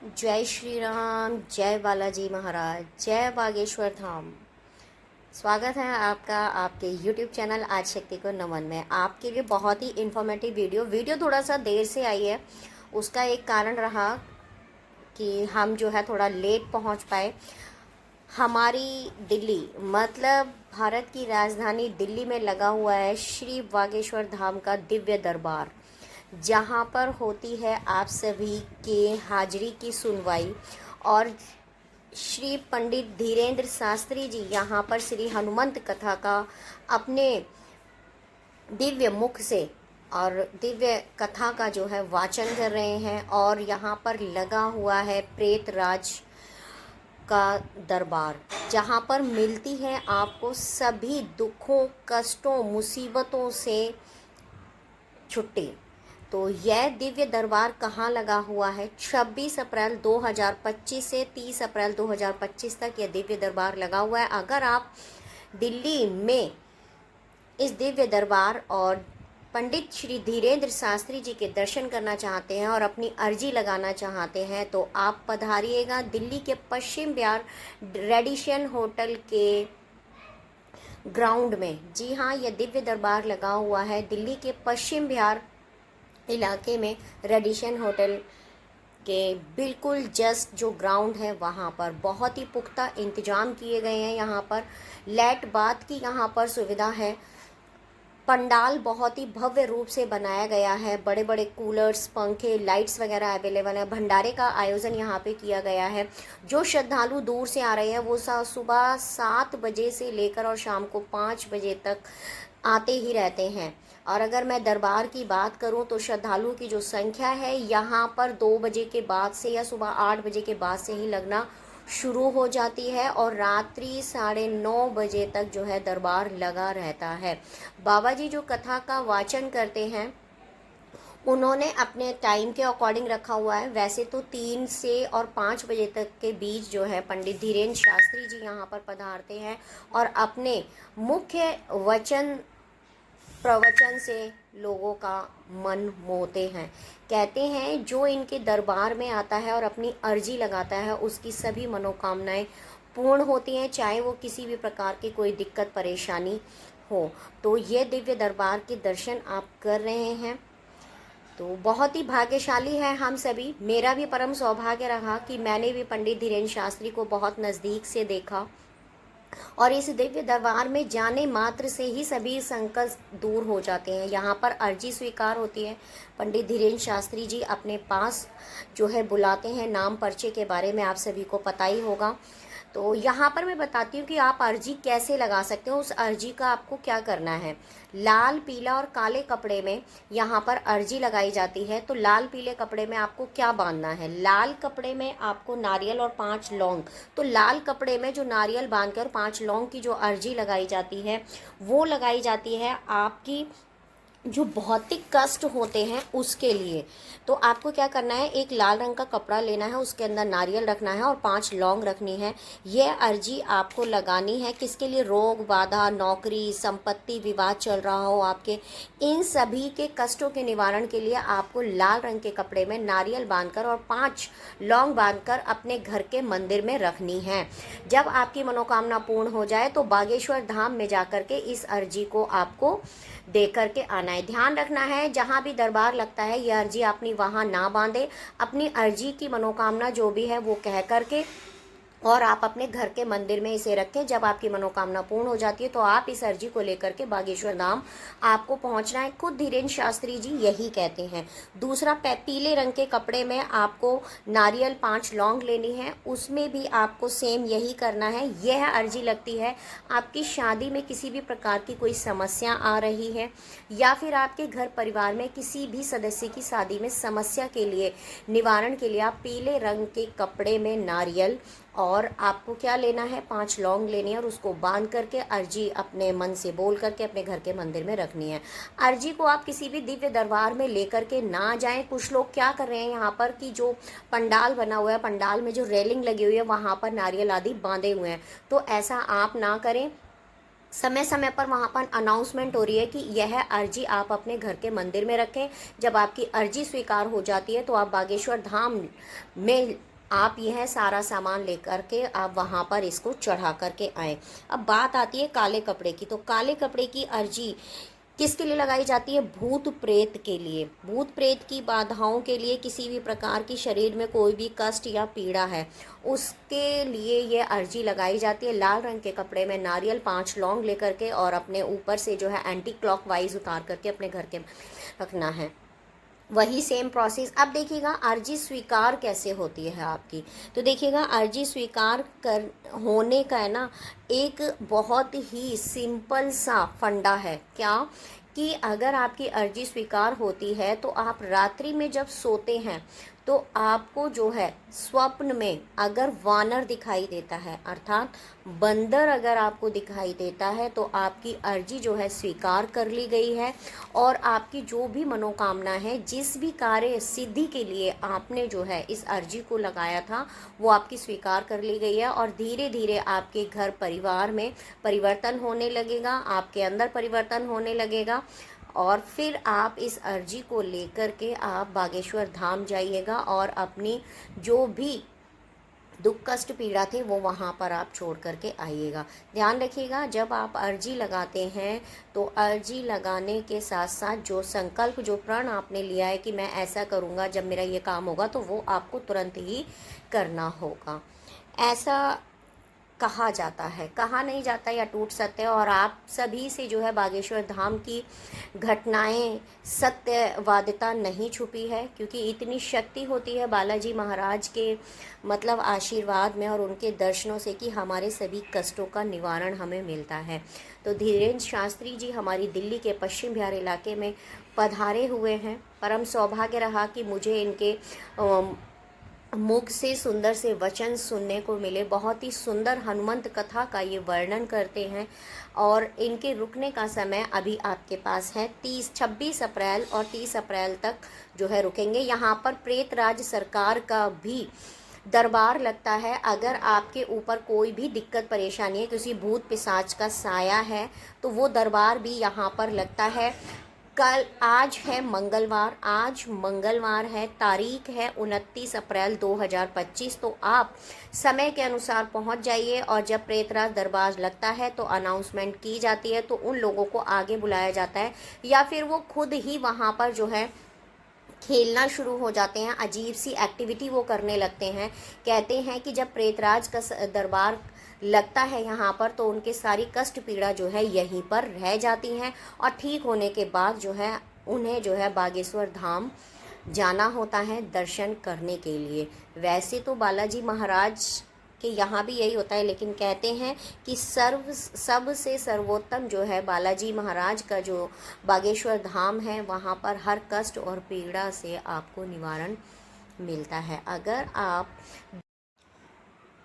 जय श्री राम, जय बालाजी महाराज, जय बागेश्वर धाम। स्वागत है आपका आपके YouTube चैनल आज शक्ति को नमन में। आपके लिए बहुत ही इन्फॉर्मेटिव वीडियो थोड़ा सा देर से आई है। उसका एक कारण रहा कि हम जो है थोड़ा लेट पहुंच पाए। हमारी दिल्ली मतलब भारत की राजधानी दिल्ली में लगा हुआ है श्री बागेश्वर धाम का दिव्य दरबार, जहाँ पर होती है आप सभी के हाजिरी की सुनवाई। और श्री पंडित धीरेन्द्र शास्त्री जी यहाँ पर श्री हनुमंत कथा का अपने दिव्य मुख से और दिव्य कथा का जो है वाचन कर रहे हैं। और यहाँ पर लगा हुआ है प्रेत राज का दरबार, जहाँ पर मिलती है आपको सभी दुखों, कष्टों, मुसीबतों से छुट्टी। तो यह दिव्य दरबार कहाँ लगा हुआ है? 26 अप्रैल 2025 से 30 अप्रैल 2025 तक यह दिव्य दरबार लगा हुआ है। अगर आप दिल्ली में इस दिव्य दरबार और पंडित श्री धीरेन्द्र शास्त्री जी के दर्शन करना चाहते हैं और अपनी अर्जी लगाना चाहते हैं तो आप पधारिएगा दिल्ली के पश्चिम बिहार रेडिशन होटल के ग्राउंड में। जी हाँ, यह दिव्य दरबार लगा हुआ है दिल्ली के पश्चिम बिहार इलाके में रेडिशन होटल के बिल्कुल जस्ट जो ग्राउंड है वहाँ पर बहुत ही पुख्ता इंतजाम किए गए हैं। यहाँ पर लैट बाथ की यहाँ पर सुविधा है। पंडाल बहुत ही भव्य रूप से बनाया गया है। बड़े बड़े कूलर्स, पंखे, लाइट्स वगैरह अवेलेबल है। भंडारे का आयोजन यहाँ पे किया गया है। जो श्रद्धालु दूर से आ रहे हैं वो सुबह 7 बजे से लेकर और शाम को 5 बजे तक आते ही रहते हैं। और अगर मैं दरबार की बात करूं तो श्रद्धालुओं की जो संख्या है यहाँ पर 2 बजे के बाद से या सुबह 8 बजे के बाद से ही लगना शुरू हो जाती है और रात्रि 9:30 बजे तक जो है दरबार लगा रहता है। बाबा जी जो कथा का वाचन करते हैं उन्होंने अपने टाइम के अकॉर्डिंग रखा हुआ है। वैसे तो 3 से और 5 बजे तक के बीच जो है पंडित धीरेन्द्र शास्त्री जी यहाँ पर पधारते हैं और अपने मुख्य प्रवचन से लोगों का मन मोहते हैं। कहते हैं जो इनके दरबार में आता है और अपनी अर्जी लगाता है उसकी सभी मनोकामनाएं पूर्ण होती हैं, चाहे वो किसी भी प्रकार की कोई दिक्कत परेशानी हो। तो ये दिव्य दरबार के दर्शन आप कर रहे हैं तो बहुत ही भाग्यशाली है हम सभी। मेरा भी परम सौभाग्य रहा कि मैंने भी पंडित धीरेन्द्र शास्त्री को बहुत नज़दीक से देखा और इस दिव्य दरबार में जाने मात्र से ही सभी संकट दूर हो जाते हैं। यहाँ पर अर्जी स्वीकार होती है। पंडित धीरेन्द्र शास्त्री जी अपने पास जो है बुलाते हैं। नाम पर्चे के बारे में आप सभी को पता ही होगा। तो यहाँ पर मैं बताती हूँ कि आप अर्जी कैसे लगा सकते हो। उस अर्जी का आपको क्या करना है, लाल, पीला और काले कपड़े में यहाँ पर अर्जी लगाई जाती है। तो लाल पीले कपड़े में आपको क्या बांधना है? लाल कपड़े में आपको नारियल और 5 लौंग। तो लाल कपड़े में जो नारियल बांधकर 5 लौंग की जो अर्जी लगाई जाती है वो लगाई जाती है आपकी जो भौतिक कष्ट होते हैं उसके लिए। तो आपको क्या करना है, एक लाल रंग का कपड़ा लेना है, उसके अंदर नारियल रखना है और 5 लौंग रखनी है। यह अर्जी आपको लगानी है किसके लिए? रोग, बाधा, नौकरी, संपत्ति, विवाद चल रहा हो आपके, इन सभी के कष्टों के निवारण के लिए आपको लाल रंग के कपड़े में नारियल बांधकर और 5 लौंग बांधकर अपने घर के मंदिर में रखनी है। जब आपकी मनोकामना पूर्ण हो जाए तो बागेश्वर धाम में जाकर के इस अर्जी को आपको दे करके आना है। ध्यान रखना है जहाँ भी दरबार लगता है यह अर्जी अपनी वहाँ ना बांधे। अपनी अर्जी की मनोकामना जो भी है वो कह करके और आप अपने घर के मंदिर में इसे रखें। जब आपकी मनोकामना पूर्ण हो जाती है तो आप इस अर्जी को लेकर के बागेश्वर धाम आपको पहुंचना है। खुद धीरेन्द्र शास्त्री जी यही कहते हैं। दूसरा, पीले रंग के कपड़े में आपको नारियल, 5 लौंग लेनी है, उसमें भी आपको सेम यही करना है। यह अर्जी लगती है आपकी शादी में किसी भी प्रकार की कोई समस्या आ रही है या फिर आपके घर परिवार में किसी भी सदस्य की शादी में समस्या के लिए निवारण के लिए आप पीले रंग के कपड़े में नारियल और आपको क्या लेना है, 5 लौंग लेनी है और उसको बांध करके अर्जी अपने मन से बोल करके अपने घर के मंदिर में रखनी है। अर्जी को आप किसी भी दिव्य दरबार में लेकर के ना जाएं। कुछ लोग क्या कर रहे हैं यहाँ पर कि जो पंडाल बना हुआ है, पंडाल में जो रेलिंग लगी हुई है वहाँ पर नारियल आदि बांधे हुए हैं, तो ऐसा आप ना करें। समय समय पर वहाँ पर अनाउंसमेंट हो रही है कि यह अर्जी आप अपने घर के मंदिर में रखें। जब आपकी अर्जी स्वीकार हो जाती है तो आप बागेश्वर धाम में आप यह सारा सामान लेकर के आप वहाँ पर इसको चढ़ा करके आए। अब बात आती है काले कपड़े की, तो काले कपड़े की अर्जी किसके लिए लगाई जाती है? भूत प्रेत के लिए। भूत प्रेत की बाधाओं के लिए, किसी भी प्रकार की शरीर में कोई भी कष्ट या पीड़ा है उसके लिए ये अर्जी लगाई जाती है। लाल रंग के कपड़े में नारियल 5 लौंग लेकर के और अपने ऊपर से जो है एंटी क्लॉकवाइज उतार करके अपने घर के रखना है। वही सेम प्रोसेस। अब देखिएगा अर्जी स्वीकार कैसे होती है आपकी। तो देखिएगा अर्जी स्वीकार कर होने का है ना एक बहुत ही सिंपल सा फंडा है। क्या कि अगर आपकी अर्जी स्वीकार होती है तो आप रात्रि में जब सोते हैं तो आपको जो है स्वप्न में अगर वानर दिखाई देता है, अर्थात बंदर अगर आपको दिखाई देता है, तो आपकी अर्जी जो है स्वीकार कर ली गई है और आपकी जो भी मनोकामना है, जिस भी कार्य सिद्धि के लिए आपने जो है इस अर्जी को लगाया था, वो आपकी स्वीकार कर ली गई है। और धीरे धीरे आपके घर परिवार में परिवर्तन होने लगेगा, आपके अंदर परिवर्तन होने लगेगा और फिर आप इस अर्जी को लेकर के आप बागेश्वर धाम जाइएगा और अपनी जो भी दुख कष्ट पीड़ा थे वो वहाँ पर आप छोड़ करके आइएगा। ध्यान रखिएगा, जब आप अर्जी लगाते हैं तो अर्जी लगाने के साथ साथ जो संकल्प, जो प्रण आपने लिया है कि मैं ऐसा करूँगा जब मेरा ये काम होगा, तो वो आपको तुरंत ही करना होगा। ऐसा कहा जाता है, कहा नहीं जाता या टूट सत्य। और आप सभी से जो है बागेश्वर धाम की घटनाएं सत्यवादिता नहीं छुपी है, क्योंकि इतनी शक्ति होती है बालाजी महाराज के मतलब आशीर्वाद में और उनके दर्शनों से कि हमारे सभी कष्टों का निवारण हमें मिलता है। तो धीरेन्द्र शास्त्री जी हमारी दिल्ली के पश्चिम बिहार इलाके में पधारे हुए हैं। परम सौभाग्य रहा कि मुझे इनके मुख से सुंदर से वचन सुनने को मिले। बहुत ही सुंदर हनुमंत कथा का ये वर्णन करते हैं और इनके रुकने का समय अभी आपके पास है 26 अप्रैल और 30 अप्रैल तक जो है रुकेंगे। यहाँ पर प्रेतराज सरकार का भी दरबार लगता है। अगर आपके ऊपर कोई भी दिक्कत परेशानी है, किसी भूत पिशाच का साया है, तो वो दरबार भी यहाँ पर लगता है। आज है मंगलवार, आज मंगलवार है, तारीख है 29 अप्रैल 2025। तो आप समय के अनुसार पहुंच जाइए और जब प्रेतराज दरबार लगता है तो अनाउंसमेंट की जाती है, तो उन लोगों को आगे बुलाया जाता है या फिर वो खुद ही वहां पर जो है खेलना शुरू हो जाते हैं, अजीब सी एक्टिविटी वो करने लगते हैं। कहते हैं कि जब प्रेतराज का दरबार लगता है यहाँ पर तो उनके सारी कष्ट पीड़ा जो है यहीं पर रह जाती हैं और ठीक होने के बाद जो है उन्हें जो है बागेश्वर धाम जाना होता है दर्शन करने के लिए। वैसे तो बालाजी महाराज के यहाँ भी यही होता है, लेकिन कहते हैं कि सबसे सर्वोत्तम जो है बालाजी महाराज का जो बागेश्वर धाम है, वहाँ पर हर कष्ट और पीड़ा से आपको निवारण मिलता है। अगर आप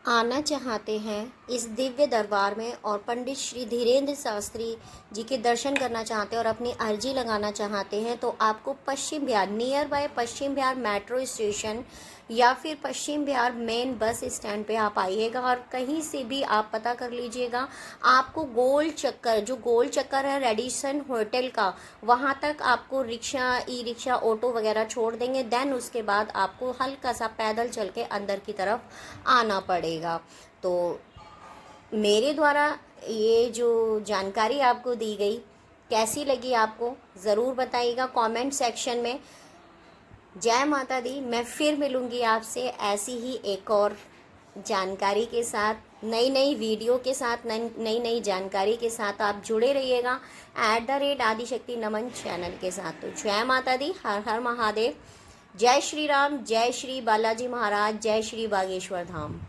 आना चाहते हैं इस दिव्य दरबार में और पंडित श्री धीरेन्द्र शास्त्री जी के दर्शन करना चाहते हैं और अपनी अर्जी लगाना चाहते हैं, तो आपको Paschim Vihar near by Paschim Vihar metro station या फिर Paschim Vihar main bus stand पे आप आइएगा और कहीं से भी आप पता कर लीजिएगा। आपको गोल चक्कर, जो गोल चक्कर है रेडिसन होटल का, वहाँ तक आपको रिक्शा, ई रिक्शा, ऑटो वगैरह छोड़ देंगे। देन उसके बाद आपको हल्का सा पैदल चल के अंदर की तरफ आना पड़ेगा। तो मेरे द्वारा ये जो जानकारी आपको दी गई कैसी लगी आपको ज़रूर बताइएगा कमेंट सेक्शन में। जय माता दी। मैं फिर मिलूँगी आपसे ऐसी ही एक और जानकारी के साथ, नई नई वीडियो के साथ, नई नई जानकारी के साथ। आप जुड़े रहिएगा @आदिशक्ति नमन चैनल के साथ। तो जय माता दी, हर हर महादेव, जय श्री राम, जय श्री बालाजी महाराज, जय श्री बागेश्वर धाम।